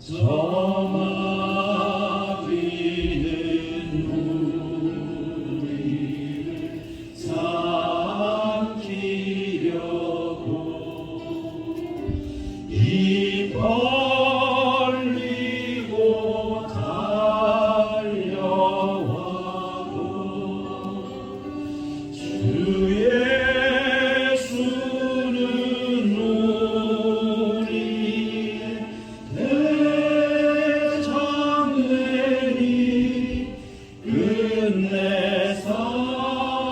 저 마귀는 우리를 삼키려고 입 벌리고 달려와도 주 예수는 우리의 대장내니 끝내 싸워서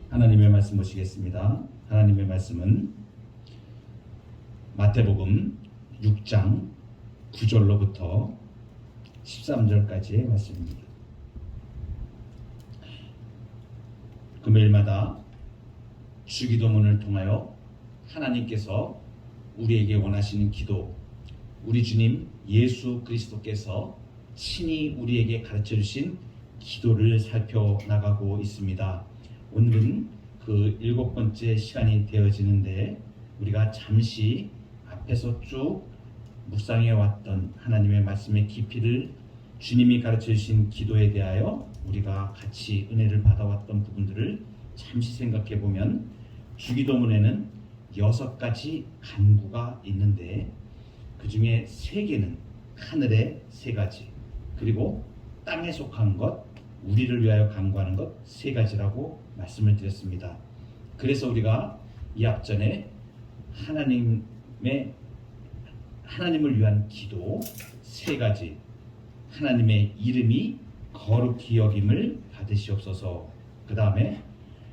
하나님의 말씀 보시겠습니다. 하나님의 말씀은 마태복음 6장 9절로부터 13절까지의 말씀입니다. 금요일마다 주기도문을 통하여 하나님께서 우리에게 원하시는 기도, 우리 주님 예수 그리스도께서 친히 우리에게 가르쳐 주신 기도를 살펴나가고 있습니다. 오늘은 그 7번째 시간이 되어지는데 우리가 잠시 앞에서 쭉 묵상해 왔던 하나님의 말씀의 깊이를 주님이 가르쳐 주신 기도에 대하여 우리가 같이 은혜를 받아왔던 부분들을 잠시 생각해 보면 주기도문에는 6가지 간구가 있는데 그 중에 3개는 하늘의 3가지, 그리고 땅에 속한 것, 우리를 위하여 간구하는 것 3가지라고 말씀을 드렸습니다. 그래서 우리가 이 앞전에 하나님을 위한 기도 3가지, 하나님의 이름이 거룩히 여김을 받으시옵소서, 그 다음에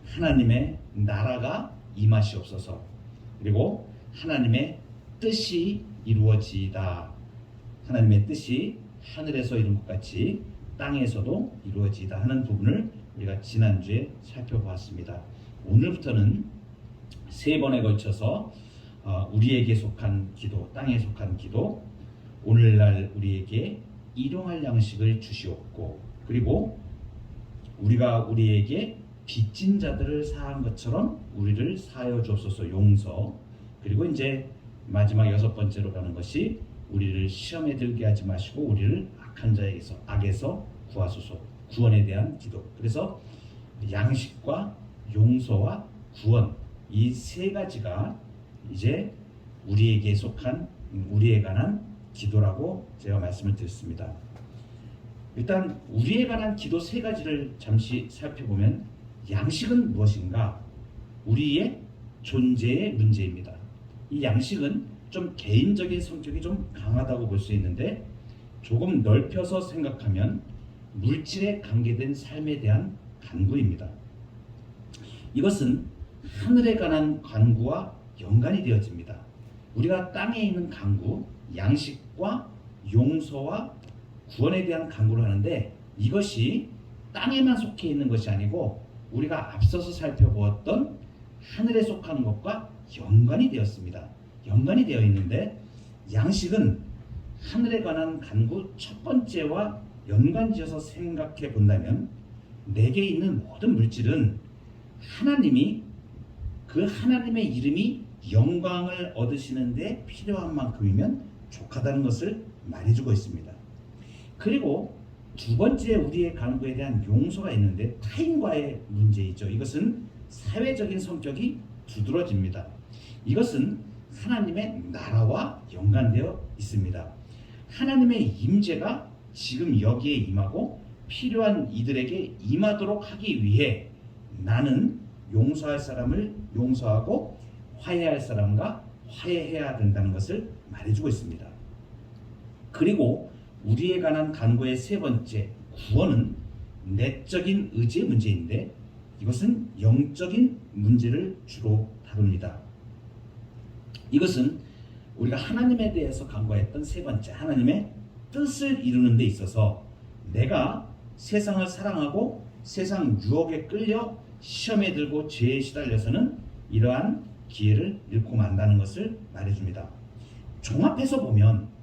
하나님의 나라가 임하시옵소서, 그리고 하나님의 뜻이 이루어지이다. 하나님의 뜻이 하늘에서 이룬 것 같이 땅에서도 이루어지이다 하는 부분을 우리가 지난주에 살펴보았습니다. 오늘부터는 3번에 걸쳐서 우리에게 속한 기도, 땅에 속한 기도, 오늘날 우리에게 일용할 양식을 주시옵고, 그리고 우리가 우리에게 빚진 자들을 사한 것처럼 우리를 사하여 주옵소서 용서, 그리고 이제 마지막 6번째로 가는 것이 우리를 시험에 들게 하지 마시고 우리를 악한 자에게서, 악에서 구하소서, 구원에 대한 기도. 그래서 양식과 용서와 구원, 이 3가지가 이제 우리에게 속한, 우리에 관한 기도라고 제가 말씀을 드렸습니다. 일단 우리에 관한 기도 3가지를 잠시 살펴보면, 양식은 무엇인가? 우리의 존재의 문제입니다. 이 양식은 좀 개인적인 성격이 좀 강하다고 볼 수 있는데, 조금 넓혀서 생각하면 물질에 관계된 삶에 대한 간구입니다. 이것은 하늘에 관한 간구와 연관이 되어집니다. 우리가 땅에 있는 간구, 양식과 용서와 구원에 대한 간구를 하는데, 이것이 땅에만 속해 있는 것이 아니고 우리가 앞서서 살펴보았던 하늘에 속하는 것과 연관이 되었습니다. 연관이 되어 있는데, 양식은 하늘에 관한 간구 첫 번째와 연관지어서 생각해 본다면, 내게 있는 모든 물질은 하나님이, 그 하나님의 이름이 영광을 얻으시는 데 필요한 만큼이면 족하다는 것을 말해주고 있습니다. 그리고 2번째 우리의 간구에 대한 용서가 있는데, 타인과의 문제이죠. 이것은 사회적인 성격이 두드러집니다. 이것은 하나님의 나라와 연관되어 있습니다. 하나님의 임재가 지금 여기에 임하고 필요한 이들에게 임하도록 하기 위해 나는 용서할 사람을 용서하고 화해할 사람과 화해해야 된다는 것을 말해주고 있습니다. 그리고 우리에 관한 간구의 3번째, 구원은 내적인 의지의 문제인데, 이것은 영적인 문제를 주로 다룹니다. 이것은 우리가 하나님에 대해서 간구했던 3번째, 하나님의 뜻을 이루는 데 있어서 내가 세상을 사랑하고 세상 유혹에 끌려 시험에 들고 죄에 시달려서는 이러한 기회를 잃고 만다는 것을 말해줍니다. 종합해서 보면,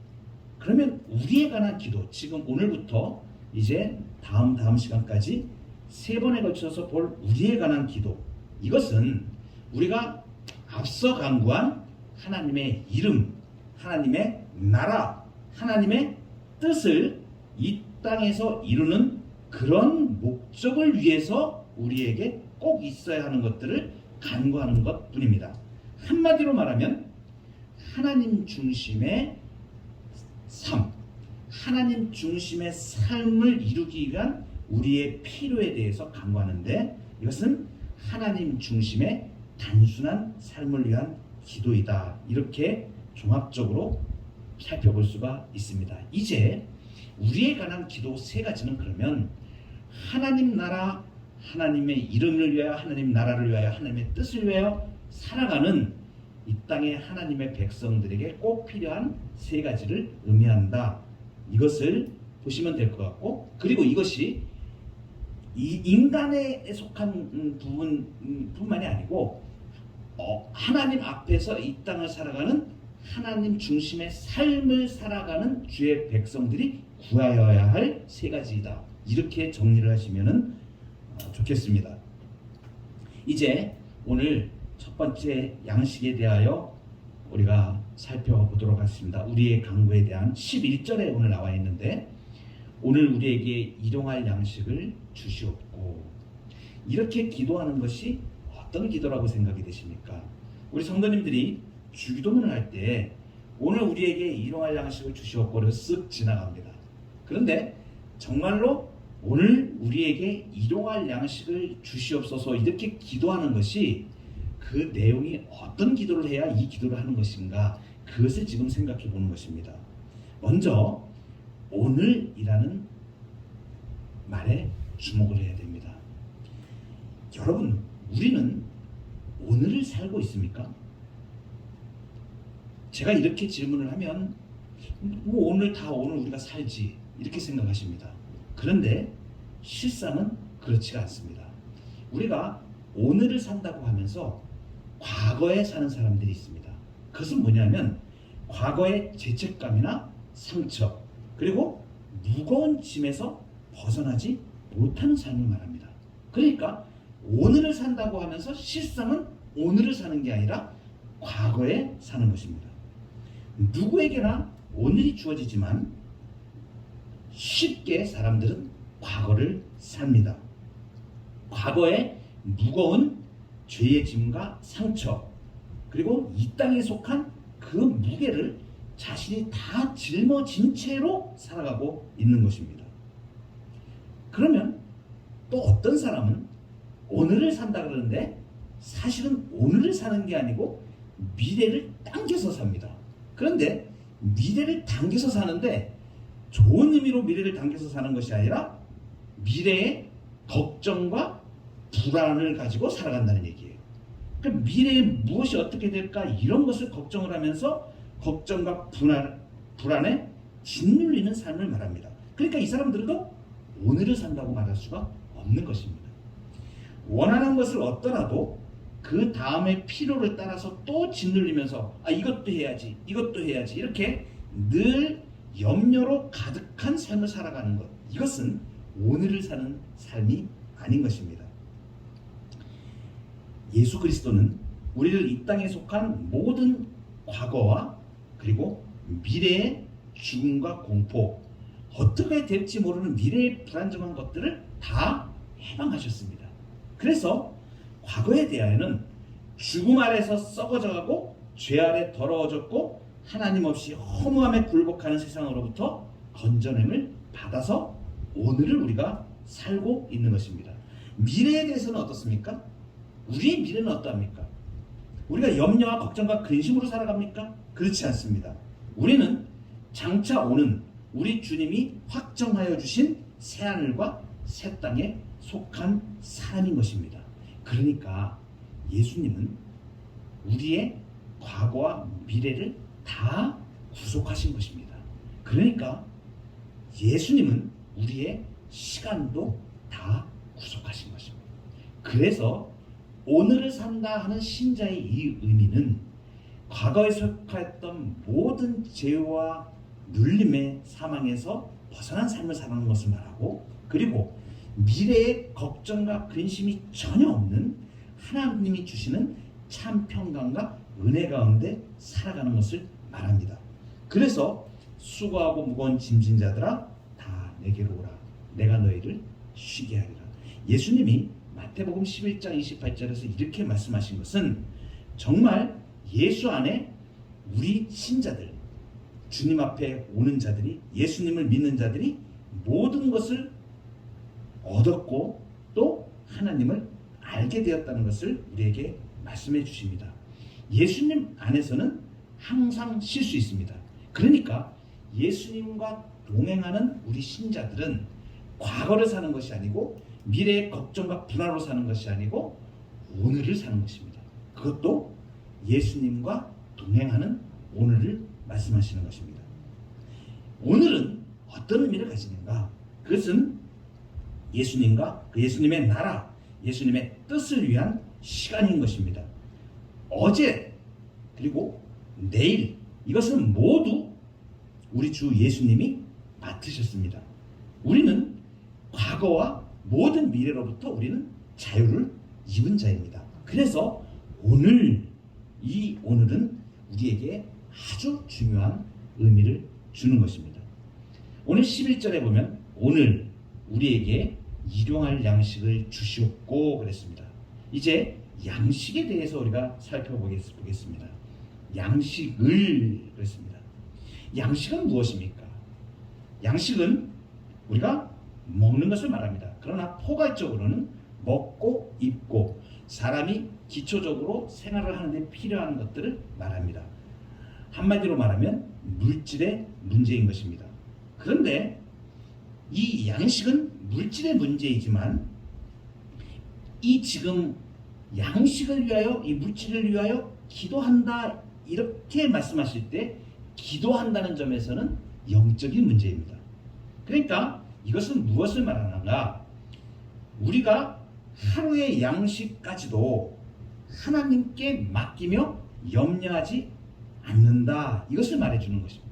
그러면 우리에 관한 기도, 지금 오늘부터 이제 다음 시간까지 세 번에 걸쳐서 볼 우리에 관한 기도, 이것은 우리가 앞서 강구한 하나님의 이름, 하나님의 나라, 하나님의 뜻을 이 땅에서 이루는 그런 목적을 위해서 우리에게 꼭 있어야 하는 것들을 간구하는 것 뿐입니다. 한마디로 말하면 하나님 중심의 삶, 하나님 중심의 삶을 이루기 위한 우리의 필요에 대해서 간구하는데, 이것은 하나님 중심의 단순한 삶을 위한 기도이다. 이렇게 종합적으로 살펴볼 수가 있습니다. 이제 우리에 관한 기도 세 가지는 그러면 하나님 나라, 하나님의 이름을 위하여, 하나님 나라를 위하여, 하나님의 뜻을 위하여 살아가는 이 땅의 하나님의 백성들에게 꼭 필요한 세 가지를 의미한다. 이것을 보시면 될 것 같고, 그리고 이것이 이 인간에 속한 부분뿐만이 아니고 하나님 앞에서 이 땅을 살아가는 하나님 중심의 삶을 살아가는 주의 백성들이 구하여야 할 세 가지이다. 이렇게 정리를 하시면 좋겠습니다. 이제 오늘 첫 번째 양식에 대하여 우리가 살펴보도록 하겠습니다. 우리의 간구에 대한 11절에 오늘 나와 있는데, 오늘 우리에게 일용할 양식을 주시옵고, 이렇게 기도하는 것이 어떤 기도라고 생각이 되십니까? 우리 성도님들이 주기도문을 할 때 오늘 우리에게 일용할 양식을 주시옵고를 쓱 지나갑니다. 그런데 정말로 오늘 우리에게 일용할 양식을 주시옵소서 이렇게 기도하는 것이 그 내용이 어떤 기도를 해야 이 기도를 하는 것인가, 그것을 지금 생각해 보는 것입니다. 먼저 오늘이라는 말에 주목을 해야 됩니다. 여러분, 우리는 오늘을 살고 있습니까? 제가 이렇게 질문을 하면 뭐 오늘 우리가 살지 이렇게 생각하십니다. 그런데 실상은 그렇지가 않습니다. 우리가 오늘을 산다고 하면서 과거에 사는 사람들이 있습니다. 그것은 뭐냐면 과거의 죄책감이나 상처, 그리고 무거운 짐에서 벗어나지 못하는 삶을 말합니다. 그러니까 오늘을 산다고 하면서 실상은 오늘을 사는 게 아니라 과거에 사는 것입니다. 누구에게나 오늘이 주어지지만 쉽게 사람들은 과거를 삽니다. 과거의 무거운 죄의 짐과 상처, 그리고 이 땅에 속한 그 무게를 자신이 다 짊어진 채로 살아가고 있는 것입니다. 그러면 또 어떤 사람은 오늘을 산다 그러는데 사실은 오늘을 사는 게 아니고 미래를 당겨서 삽니다. 그런데 미래를 당겨서 사는데 좋은 의미로 미래를 당겨서 사는 것이 아니라 미래의 걱정과 불안을 가지고 살아간다는 얘기예요. 그러니까 미래에 무엇이 어떻게 될까 이런 것을 걱정을 하면서 걱정과 불안에 짓눌리는 삶을 말합니다. 그러니까 이 사람들도 오늘을 산다고 말할 수가 없는 것입니다. 원하는 것을 얻더라도 그 다음의 필요를 따라서 또 짓눌리면서 이것도 해야지 이렇게 늘 염려로 가득한 삶을 살아가는 것, 이것은 오늘을 사는 삶이 아닌 것입니다. 예수 그리스도는 우리를 이 땅에 속한 모든 과거와 그리고 미래의 죽음과 공포, 어떻게 될지 모르는 미래의 불안정한 것들을 다 해방하셨습니다. 그래서 과거에 대하여는 죽음 아래서 썩어져가고 죄 아래 더러워졌고 하나님 없이 허무함에 굴복하는 세상으로부터 건져냄을 받아서 오늘을 우리가 살고 있는 것입니다. 미래에 대해서는 어떻습니까? 우리의 미래는 어떠합니까? 우리가 염려와 걱정과 근심으로 살아갑니까? 그렇지 않습니다. 우리는 장차 오는 우리 주님이 확정하여 주신 새하늘과 새 땅에 속한 사람인 것입니다. 그러니까 예수님은 우리의 과거와 미래를 다 구속하신 것입니다. 그러니까 예수님은 우리의 시간도 다 구속하신 것입니다. 그래서 오늘을 산다 하는 신자의 이 의미는 과거에 속하였던 모든 죄와 눌림의 사망에서 벗어난 삶을 살아가는 것을 말하고, 그리고 미래의 걱정과 근심이 전혀 없는 하나님이 주시는 참 평강과 은혜 가운데 살아가는 것을 말합니다. 그래서 수고하고 무거운 짐진 자들아 다 내게로 오라. 내가 너희를 쉬게 하리라. 예수님이 마태복음 11장 28절에서 이렇게 말씀하신 것은 정말 예수 안에 우리 신자들, 주님 앞에 오는 자들이, 예수님을 믿는 자들이 모든 것을 얻었고 또 하나님을 알게 되었다는 것을 우리에게 말씀해 주십니다. 예수님 안에서는 항상 쉴 수 있습니다. 그러니까 예수님과 동행하는 우리 신자들은 과거를 사는 것이 아니고 미래의 걱정과 불안으로 사는 것이 아니고 오늘을 사는 것입니다. 그것도 예수님과 동행하는 오늘을 말씀하시는 것입니다. 오늘은 어떤 의미를 가지는가? 그것은 예수님과 그 예수님의 나라, 예수님의 뜻을 위한 시간인 것입니다. 어제 그리고 내일 이것은 모두 우리 주 예수님이 맡으셨습니다. 우리는 과거와 모든 미래로부터 우리는 자유를 입은 자입니다. 그래서 오늘, 이 오늘은 우리에게 아주 중요한 의미를 주는 것입니다. 오늘 11절에 보면 오늘 우리에게 일용할 양식을 주시옵고 그랬습니다. 이제 양식에 대해서 우리가 살펴보겠습니다. 양식을 그랬습니다. 양식은 무엇입니까? 양식은 우리가 먹는 것을 말합니다. 그러나 포괄적으로는 먹고 입고 사람이 기초적으로 생활을 하는데 필요한 것들을 말합니다. 한마디로 말하면 물질의 문제인 것입니다. 그런데 이 양식은 물질의 문제이지만 이 지금 양식을 위하여, 이 물질을 위하여 기도한다 이렇게 말씀하실 때 기도한다는 점에서는 영적인 문제입니다. 그러니까 이것은 무엇을 말하는가? 우리가 하루의 양식까지도 하나님께 맡기며 염려하지 않는다. 이것을 말해주는 것입니다.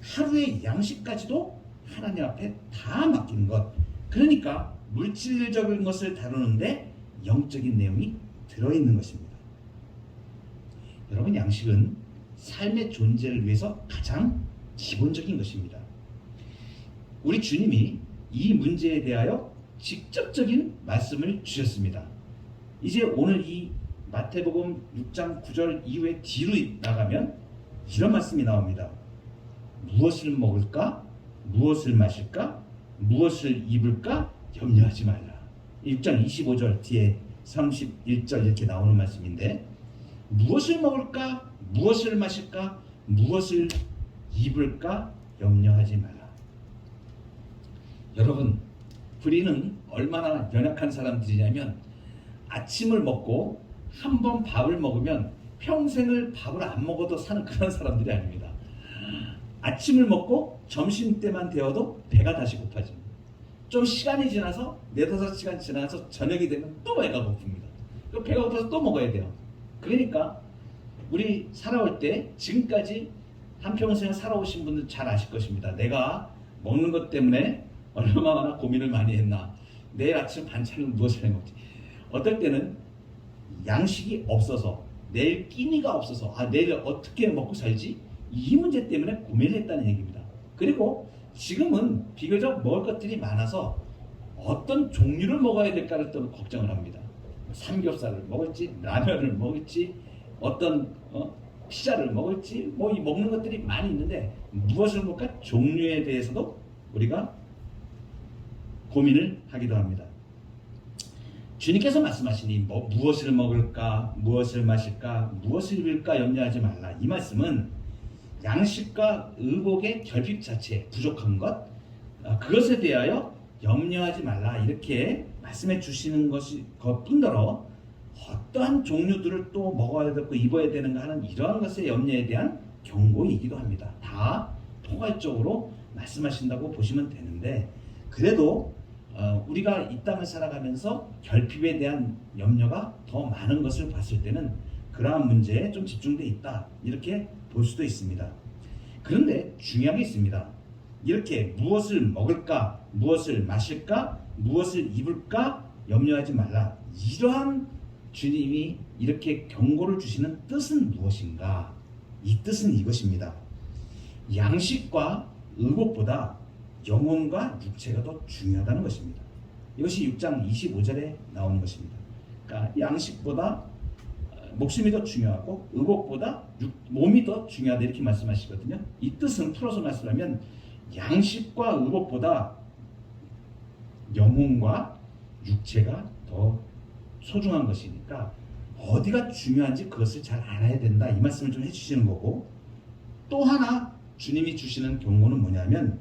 하루의 양식까지도 하나님 앞에 다 맡기는 것. 그러니까 물질적인 것을 다루는데 영적인 내용이 들어있는 것입니다. 여러분, 양식은 삶의 존재를 위해서 가장 기본적인 것입니다. 우리 주님이 이 문제에 대하여 직접적인 말씀을 주셨습니다. 이제 오늘 이 마태복음 6장 9절 이후에 뒤로 나가면 이런 말씀이 나옵니다. 무엇을 먹을까? 무엇을 마실까? 무엇을 입을까? 염려하지 말라. 6장 25절 뒤에 31절 이렇게 나오는 말씀인데 무엇을 먹을까? 무엇을 마실까? 무엇을 입을까? 염려하지 말라. 여러분, 우리는 얼마나 연약한 사람들이냐면 아침을 먹고 한 번 밥을 먹으면 평생을 밥을 안 먹어도 사는 그런 사람들이 아닙니다. 아침을 먹고 점심때만 되어도 배가 다시 고파집니다. 좀 시간이 지나서 4-5시간 지나서 저녁이 되면 또 배가 고픕니다. 배가 고파서 또 먹어야 돼요. 그러니까 우리 살아올 때 지금까지 한평생 살아오신 분들 잘 아실 것입니다. 내가 먹는 것 때문에 얼마나 고민을 많이 했나. 내일 아침 반찬은 무엇을 해먹지. 어떨 때는 양식이 없어서 내일 끼니가 없어서 내일 어떻게 먹고 살지? 이 문제 때문에 고민을 했다는 얘기입니다. 그리고 지금은 비교적 먹을 것들이 많아서 어떤 종류를 먹어야 될까를 또 걱정을 합니다. 삼겹살을 먹을지 라면을 먹을지 어떤 피자를 먹을지 이 먹는 것들이 많이 있는데 무엇을 먹을까? 종류에 대해서도 우리가 고민을 하기도 합니다. 주님께서 말씀하시니 무엇을 먹을까, 무엇을 마실까, 무엇을 입을까 염려하지 말라. 이 말씀은 양식과 의복의 결핍 자체, 부족한 것, 그것에 대하여 염려하지 말라 이렇게 말씀해 주시는 것뿐더러 어떠한 종류들을 또 먹어야 되고 입어야 되는가 하는 이러한 것의 염려에 대한 경고이기도 합니다. 다 포괄적으로 말씀하신다고 보시면 되는데 그래도 우리가 이 땅을 살아가면서 결핍에 대한 염려가 더 많은 것을 봤을 때는 그러한 문제에 좀 집중되어 있다 이렇게 볼 수도 있습니다. 그런데 중요한 게 있습니다. 이렇게 무엇을 먹을까, 무엇을 마실까, 무엇을 입을까 염려하지 말라. 이러한 주님이 이렇게 경고를 주시는 뜻은 무엇인가? 이 뜻은 이것입니다. 양식과 의복보다 영혼과 육체가 더 중요하다는 것입니다. 이것이 6장 25절에 나오는 것입니다. 그러니까 양식보다 목숨이 더 중요하고 의복보다 몸이 더 중요하다 이렇게 말씀하시거든요. 이 뜻은 풀어서 말씀하면 양식과 의복보다 영혼과 육체가 더 소중한 것이니까 어디가 중요한지 그것을 잘 알아야 된다 이 말씀을 좀 해주시는 거고, 또 하나 주님이 주시는 경고는 뭐냐면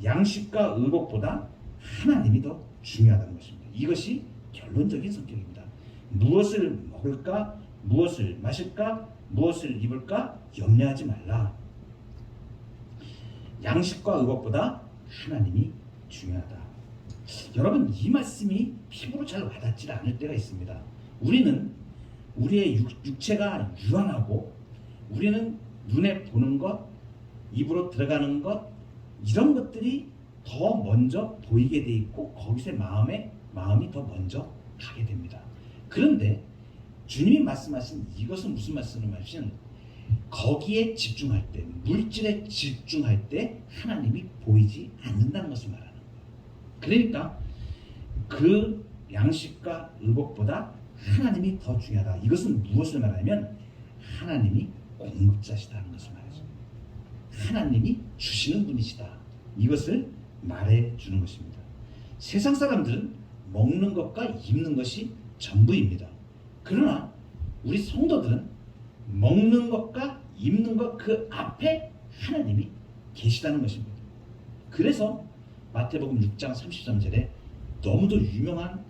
양식과 의복보다 하나님이 더 중요하다는 것입니다. 이것이 결론적인 성격입니다. 무엇을 먹을까, 무엇을 마실까, 무엇을 입을까 염려하지 말라. 양식과 의복보다 하나님이 중요하다. 여러분, 이 말씀이 피부로 잘 와닿지 않을 때가 있습니다. 우리는 우리의 육체가 유한하고 우리는 눈에 보는 것, 입으로 들어가는 것, 이런 것들이 더 먼저 보이게 돼 있고 거기서 마음이 더 먼저 가게 됩니다. 그런데 주님이 말씀하신 이것은 무슨 말씀을 하시는, 거기에 집중할 때, 물질에 집중할 때 하나님이 보이지 않는다는 것을 말하는 거예요. 그러니까 그 양식과 의복보다 하나님이 더 중요하다. 이것은 무엇을 말하냐면 하나님이 공급자시다는 것을 말하죠. 하나님이 주시는 분이시다. 이것을 말해주는 것입니다. 세상 사람들은 먹는 것과 입는 것이 전부입니다. 그러나 우리 성도들은 먹는 것과 입는 것 그 앞에 하나님이 계시다는 것입니다. 그래서 마태복음 6장 33절에 너무도 유명한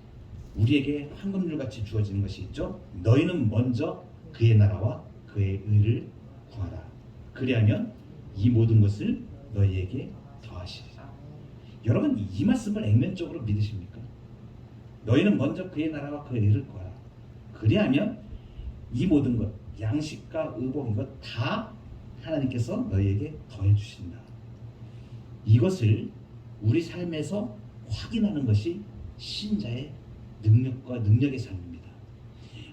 우리에게 황금률같이 주어지는 것이 있죠. 너희는 먼저 그의 나라와 그의 의를 구하라. 그리하면 이 모든 것을 너희에게 더하시리라. 여러분, 이 말씀을 액면적으로 믿으십니까? 너희는 먼저 그의 나라와 그의 의를 구하라. 그리하면 이 모든 것, 양식과 의복, 이것 다 하나님께서 너희에게 더해 주신다. 이것을 우리 삶에서 확인하는 것이 신자의 능력의 삶입니다.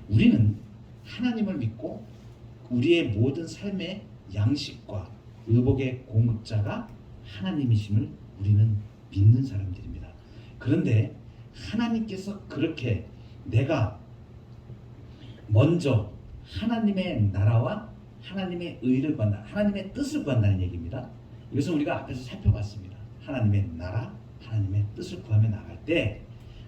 우리는 하나님을 믿고 우리의 모든 삶의 양식과 의복의 공급자가 하나님이심을 우리는 믿는 사람들입니다. 그런데 하나님께서 그렇게 내가 먼저 하나님의 나라와 하나님의 의를 구한다, 하나님의 뜻을 구한다는 얘기입니다. 이것은 우리가 앞에서 살펴봤습니다. 하나님의 나라, 하나님의 뜻을 구하며 나갈 때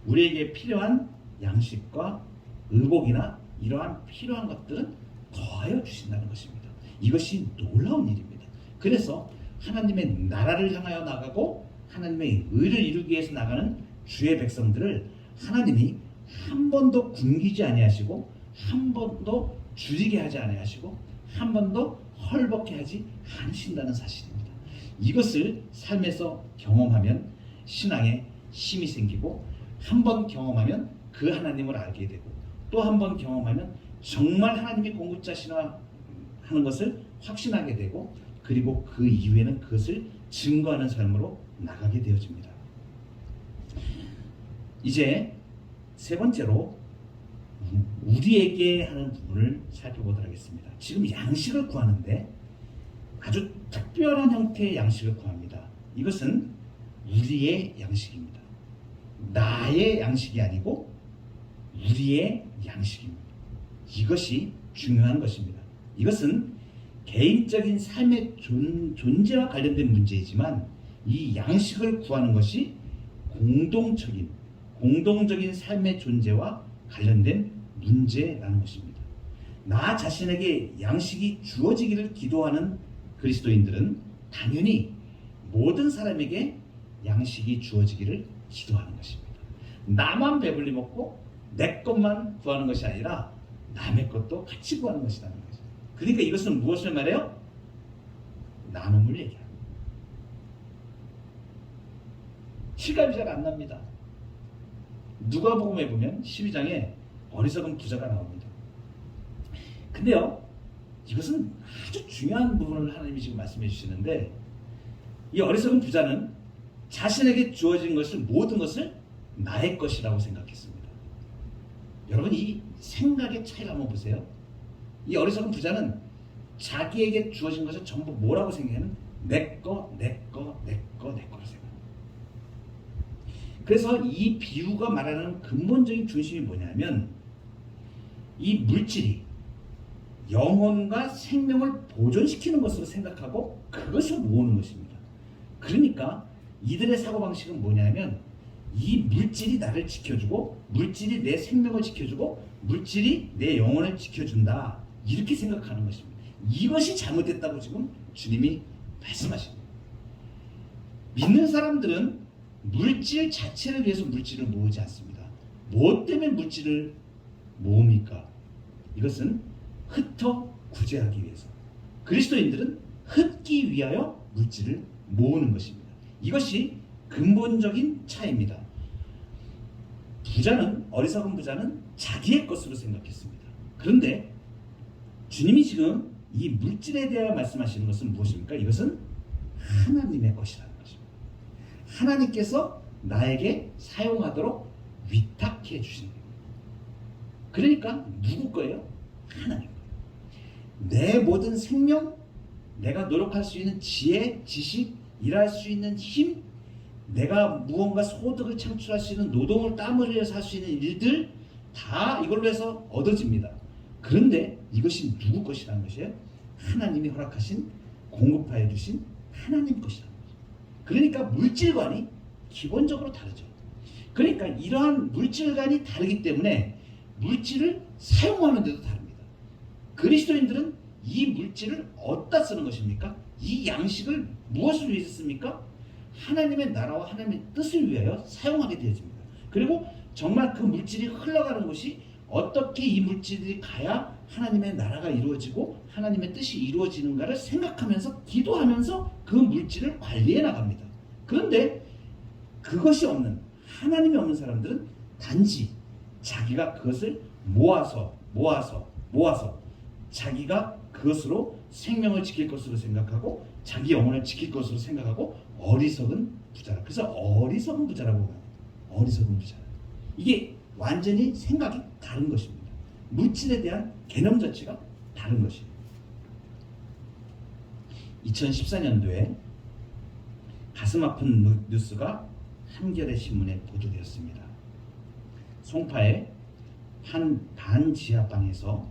우리에게 필요한 양식과 의복이나 이러한 필요한 것들은 더하여 주신다는 것입니다. 이것이 놀라운 일입니다. 그래서 하나님의 나라를 향하여 나가고 하나님의 의를 이루기 위해서 나가는 주의 백성들을 하나님이 한 번도 굶기지 아니하시고 한 번도 줄이게 하지 아니하시고 한 번도 헐벗게 하지 않으신다는 사실입니다. 이것을 삶에서 경험하면 신앙에 힘이 생기고, 한 번 경험하면 그 하나님을 알게 되고, 또 한 번 경험하면 정말 하나님이 공급자시나 하는 것을 확신하게 되고, 그리고 그 이후에는 그것을 증거하는 삶으로 나가게 되어집니다. 이제 세 번째로 우리에게 하는 부분을 살펴보도록 하겠습니다. 지금 양식을 구하는데 아주 특별한 형태의 양식을 구합니다. 이것은 우리의 양식입니다. 나의 양식이 아니고 우리의 양식입니다. 이것이 중요한 것입니다. 이것은 개인적인 삶의 존재와 관련된 문제이지만 이 양식을 구하는 것이 공동적인 삶의 존재와 관련된 문제라는 것입니다. 나 자신에게 양식이 주어지기를 기도하는 그리스도인들은 당연히 모든 사람에게 양식이 주어지기를 기도하는 것입니다. 나만 배불리 먹고 내 것만 구하는 것이 아니라 남의 것도 같이 구하는 것이라는 거죠. 그러니까 이것은 무엇을 말해요? 나눔을 얘기합니다. 실감이 잘 안 납니다. 누가복음에 보면 12장에 어리석은 부자가 나옵니다. 근데요, 이것은 아주 중요한 부분을 하나님이 지금 말씀해 주시는데, 이 어리석은 부자는 자신에게 주어진 것을, 모든 것을 나의 것이라고 생각했습니다. 여러분 이 생각의 차이를 한번 보세요. 이 어리석은 부자는 자기에게 주어진 것을 전부 뭐라고 생각하는? 내 거, 내 거, 내 거, 내 거로 생각합니다. 그래서 이 비유가 말하는 근본적인 중심이 뭐냐면 이 물질이 영혼과 생명을 보존시키는 것으로 생각하고 그것을 모으는 것입니다. 그러니까 이들의 사고방식은 뭐냐면 이 물질이 나를 지켜주고 물질이 내 생명을 지켜주고 물질이 내 영혼을 지켜준다 이렇게 생각하는 것입니다. 이것이 잘못됐다고 지금 주님이 말씀하십니다. 믿는 사람들은 물질 자체를 위해서 물질을 모으지 않습니다. 무엇 때문에 물질을 모읍니까? 이것은 흩어 구제하기 위해서. 그리스도인들은 흩기 위하여 물질을 모으는 것입니다. 이것이 근본적인 차이입니다. 어리석은 부자는 자기의 것으로 생각했습니다. 그런데 주님이 지금 이 물질에 대하여 말씀하시는 것은 무엇입니까? 이것은 하나님의 것이라는 것입니다. 하나님께서 나에게 사용하도록 위탁해 주시는 겁니다. 그러니까 누구 거예요? 하나님 거예요. 내 모든 생명, 내가 노력할 수 있는 지혜, 지식, 일할 수 있는 힘, 내가 무언가 소득을 창출할 수 있는 노동을 땀을 흘려서 할 수 있는 일들 다 이걸로 해서 얻어집니다. 그런데 이것이 누구 것이라는 것이에요? 하나님이 허락하신 공급하여 주신 하나님 것이라는 거죠. 그러니까 물질관이 기본적으로 다르죠. 그러니까 이러한 물질관이 다르기 때문에 물질을 사용하는 데도 다릅니다. 그리스도인들은 이 물질을 어디다 쓰는 것입니까? 이 양식을 무엇을 위해서 씁니까? 하나님의 나라와 하나님의 뜻을 위하여 사용하게 되어집니다. 그리고 정말 그 물질이 흘러가는 곳이 어떻게 이 물질이 가야 하나님의 나라가 이루어지고 하나님의 뜻이 이루어지는가를 생각하면서 기도하면서 그 물질을 관리해 나갑니다. 그런데 그것이 없는, 하나님이 없는 사람들은 단지 자기가 그것을 모아서 자기가 그것으로 생명을 지킬 것으로 생각하고 자기 영혼을 지킬 것으로 생각하고 어리석은 부자라. 그래서 어리석은 부자라고 해요. 어리석은 부자. 이게 완전히 생각이 다른 것입니다. 물질에 대한 개념 자체가 다른 것이에요. 2014년도에 가슴 아픈 뉴스가 한겨레 신문에 보도되었습니다. 송파의 한 반지하방에서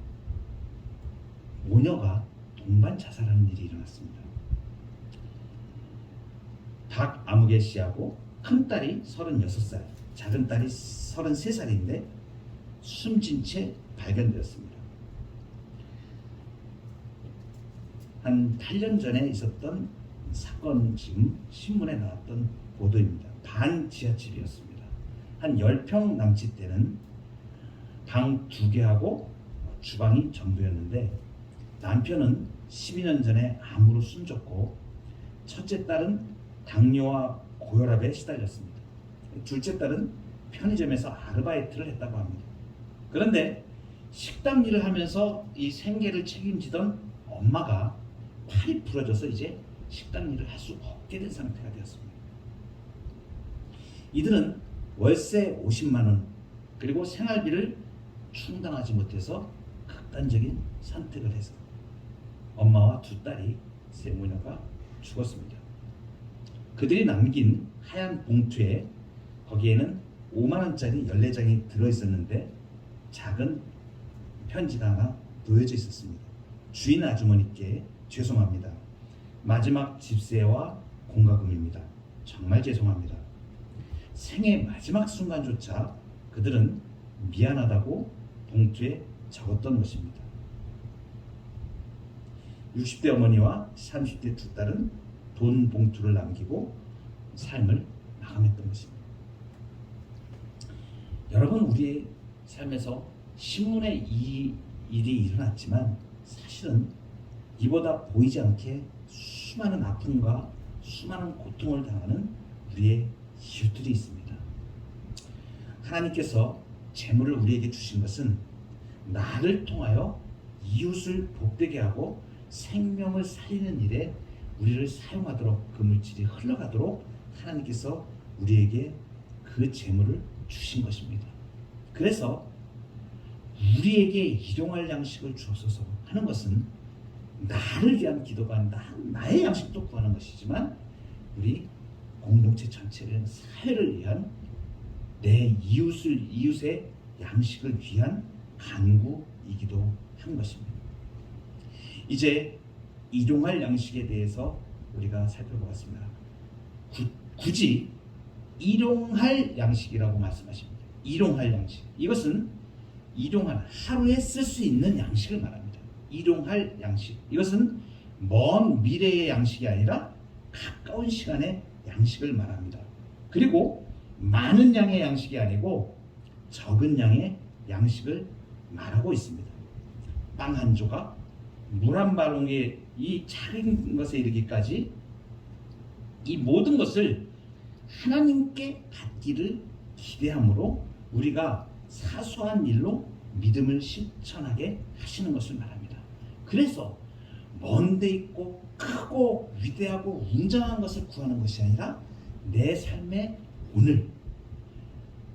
모녀가 동반 자살하는 일이 일어났습니다. 박아무개 씨하고 큰 딸이 36살, 작은 딸이 33살인데 숨진 채 발견되었습니다. 한 8년 전에 있었던 사건, 지금 신문에 나왔던 보도입니다. 반지하철이었습니다. 한 10평 남짓 되는 방 2개하고 주방이 전부였는데 남편은 12년 전에 암으로 숨졌고 첫째 딸은 당뇨와 고혈압에 시달렸습니다. 둘째 딸은 편의점에서 아르바이트를 했다고 합니다. 그런데 식당 일을 하면서 이 생계를 책임지던 엄마가 팔이 부러져서 이제 식당 일을 할 수 없게 된 상태가 되었습니다. 이들은 월세 50만 원 그리고 생활비를 충당하지 못해서 극단적인 선택을 해서 엄마와 두 딸이 세 모녀가 죽었습니다. 그들이 남긴 하얀 봉투에 거기에는 5만 원짜리 14장이 들어있었는데 작은 편지가 하나 놓여져 있었습니다. 주인 아주머니께 죄송합니다. 마지막 집세와 공과금입니다. 정말 죄송합니다. 생의 마지막 순간조차 그들은 미안하다고 봉투에 적었던 것입니다. 60대 어머니와 30대 두 딸은 돈 봉투를 남기고 삶을 마감했던 것입니다. 여러분, 우리의 삶에서 신문에 이 일이 일어났지만 사실은 이보다 보이지 않게 수많은 아픔과 수많은 고통을 당하는 우리의 이웃들이 있습니다. 하나님께서 재물을 우리에게 주신 것은 나를 통하여 이웃을 복되게 하고 생명을 살리는 일에 우리를 사용하도록, 그 물질이 흘러가도록 하나님께서 우리에게 그 재물을 주신 것입니다. 그래서 우리에게 일용할 양식을 주옵소서 하는 것은 나를 위한 기도가 아니라 나의 양식도 구하는 것이지만 우리 공동체 전체를 사회를 위한 내 이웃의 양식을 위한 간구이기도 한 것입니다. 이제 일용할 양식에 대해서 우리가 살펴보겠습니다. 굳이 일용할 양식이라고 말씀하십니다. 일용할 양식. 이것은 일용할 하루에 쓸 수 있는 양식을 말합니다. 일용할 양식. 이것은 먼 미래의 양식이 아니라 가까운 시간의 양식을 말합니다. 그리고 많은 양의 양식이 아니고 적은 양의 양식을 말하고 있습니다. 빵 한 조각, 물 한 바롱의 이 작은 것에 이르기까지 이 모든 것을 하나님께 받기를 기대함으로 우리가 사소한 일로 믿음을 실천하게 하시는 것을 말합니다. 그래서 먼 데 있고 크고 위대하고 웅장한 것을 구하는 것이 아니라 내 삶의 오늘,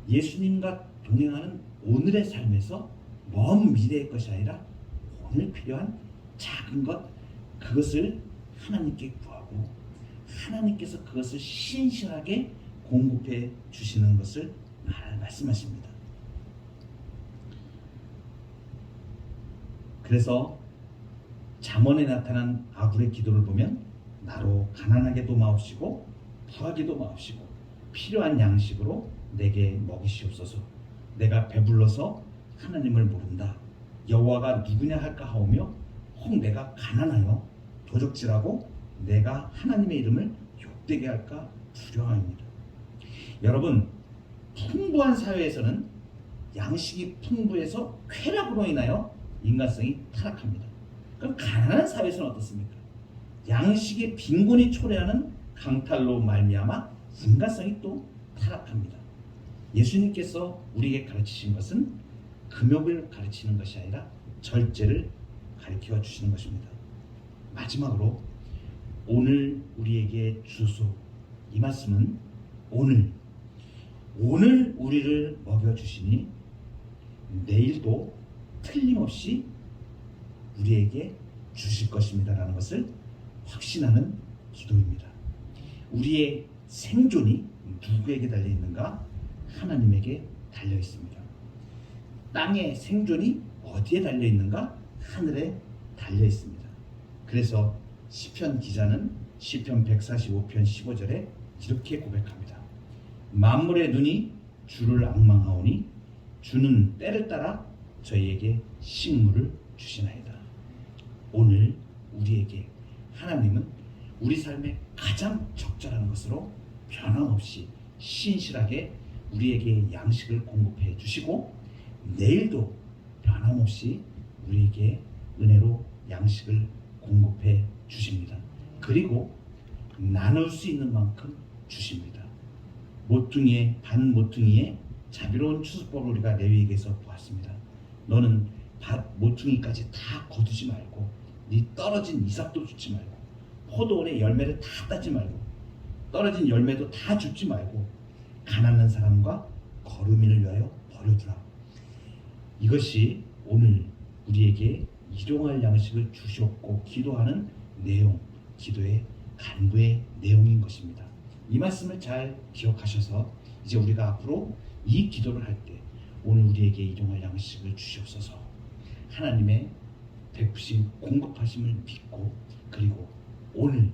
예수님과 동행하는 오늘의 삶에서 먼 미래의 것이 아니라 오늘 필요한 작은 것, 그것을 하나님께 구하고 하나님께서 그것을 신실하게 공급해 주시는 것을 말씀하십니다. 그래서 잠언에 나타난 아굴의 기도를 보면 나로 가난하게도 마옵시고 부하게도 마옵시고 필요한 양식으로 내게 먹이시옵소서. 내가 배불러서 하나님을 모른다. 여호와가 누구냐 할까 하오며 혹 내가 가난하여 도적질하고 내가 하나님의 이름을 욕되게 할까 두려워합니다. 여러분, 풍부한 사회에서는 양식이 풍부해서 쾌락으로 인하여 인간성이 타락합니다. 그럼 가난한 사회에서는 어떻습니까? 양식의 빈곤이 초래하는 강탈로 말미암아 인간성이 또 타락합니다. 예수님께서 우리에게 가르치신 것은 금욕을 가르치는 것이 아니라 절제를 가르쳐 주시는 것입니다. 마지막으로 오늘 우리에게 주소, 이 말씀은 오늘 우리를 먹여주시니 내일도 틀림없이 우리에게 주실 것입니다 라는 것을 확신하는 기도입니다. 우리의 생존이 누구에게 달려있는가? 하나님에게 달려있습니다. 땅의 생존이 어디에 달려있는가? 하늘에 달려있습니다. 그래서 시편 기자는 시편 145편 15절에 이렇게 고백합니다. 만물의 눈이 주를 앙망하오니 주는 때를 따라 저희에게 식물을 주시나이다. 오늘 우리에게 하나님은 우리 삶에 가장 적절한 것으로 변함없이 신실하게 우리에게 양식을 공급해 주시고 내일도 변함없이 우리에게 은혜로 양식을 공급해 주십니다. 그리고 나눌 수 있는 만큼 주십니다. 모퉁이의 반 모퉁이의 자비로운 추수법을 우리가 레위기에서 보았습니다. 너는 밭 모퉁이까지 다 거두지 말고 네 떨어진 이삭도 줍지 말고 포도원의 열매를 다 따지 말고 떨어진 열매도 다 줍지 말고 가난한 사람과 거루민을 위하여 버려두라. 이것이 오늘 우리에게 일용할 양식을 주시옵고 기도하는 내용, 기도의 간구의 내용인 것입니다. 이 말씀을 잘 기억하셔서 이제 우리가 앞으로 이 기도를 할 때 오늘 우리에게 일용할 양식을 주시옵소서, 하나님의 베푸심 공급하심을 믿고 그리고 오늘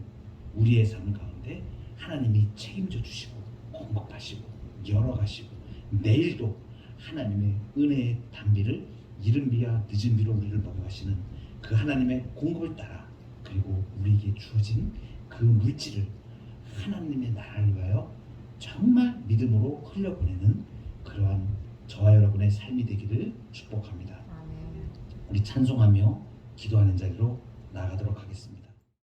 우리의 삶 가운데 하나님이 책임져 주시고 공급하시고 열어가시고 내일도 하나님의 은혜의 단비를 이른 비야 늦은 비로 우리를 먹여가시는 그 하나님의 공급을 따라 그리고 우리에게 주어진 그 물질을 하나님의 나라를 위하여 정말 믿음으로 흘려보내는 그러한 저와 여러분의 삶이 되기를 축복합니다. 우리 찬송하며 기도하는 자리로 나아가도록 하겠습니다.